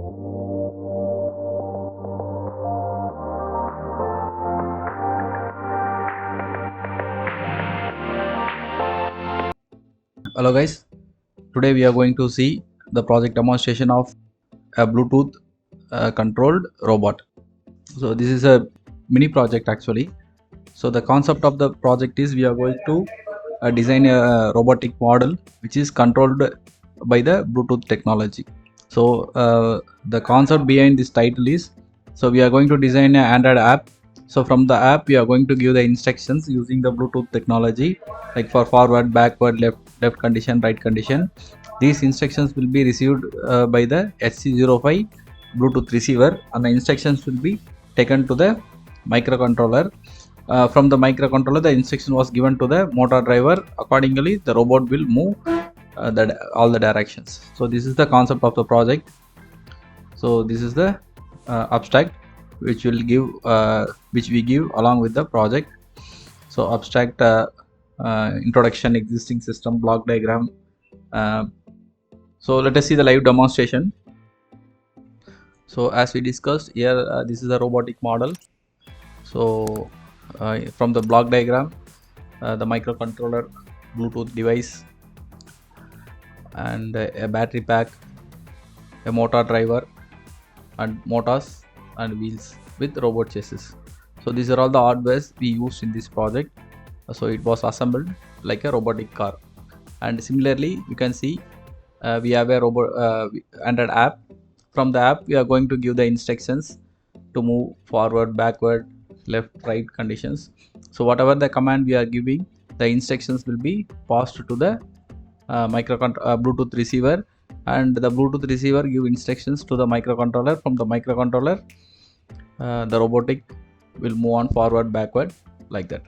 Hello guys, today we are going to see the project demonstration of a Bluetooth controlled robot. So this is a mini project actually. So the concept of the project is we are going to design a robotic model which is controlled by the Bluetooth technology. So the concept behind this title is, so we are going to design an Android app. So from the app we are going to give the instructions using the Bluetooth technology, like for forward, backward, left condition, right condition. These instructions will be received by the HC05 Bluetooth receiver, and the instructions will be taken to the microcontroller. From the microcontroller, the instruction was given to the motor driver. Accordingly, the robot will move all the directions. So this is the concept of the project. So this is the abstract which will give which we give along with the project. So abstract introduction, existing system, block diagram. So let us see the live demonstration. So as we discussed here, this is a robotic model. So from the block diagram, the microcontroller, Bluetooth device, and a battery pack, a motor driver, and motors and wheels with robot chassis. So these are all the hardwares we used in this project. So it was assembled like a robotic car. And similarly, you can see we have a robot Android app. From the app, we are going to give the instructions to move forward, backward, left, right conditions. So whatever the command we are giving, the instructions will be passed to the Bluetooth receiver, and the Bluetooth receiver give instructions to the microcontroller. From the microcontroller, the robotic will move on forward, backward, like that.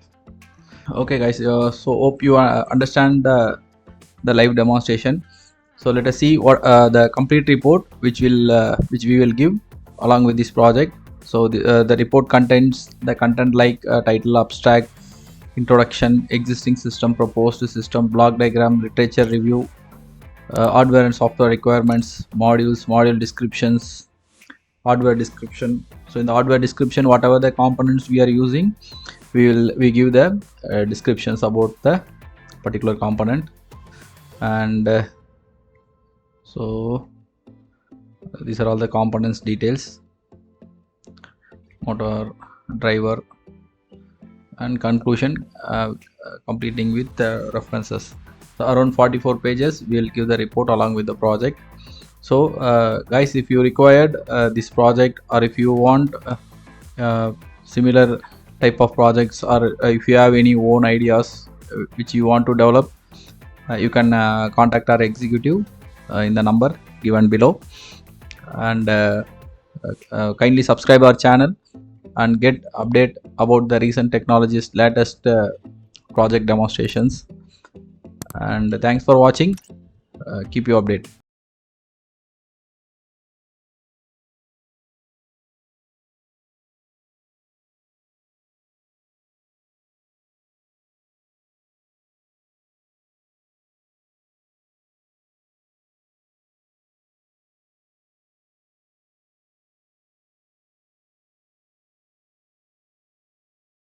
Okay guys, so hope you understand the live demonstration. So let us see what the complete report which we will give along with this project. So the report contains the content like title, abstract, introduction, existing system, proposed system, block diagram, literature review, hardware and software requirements, modules, module descriptions, hardware description. So in the hardware description, whatever the components we are using, we give the descriptions about the particular component. And so these are all the components details: motor, driver, and conclusion, completing with references. So around 44 pages we will give the report along with the project. So guys, if you required this project, or if you want similar type of projects, or if you have any own ideas which you want to develop, you can contact our executive in the number given below. And kindly subscribe our channel and get update about the recent technologies, latest project demonstrations. And thanks for watching. Keep you updated.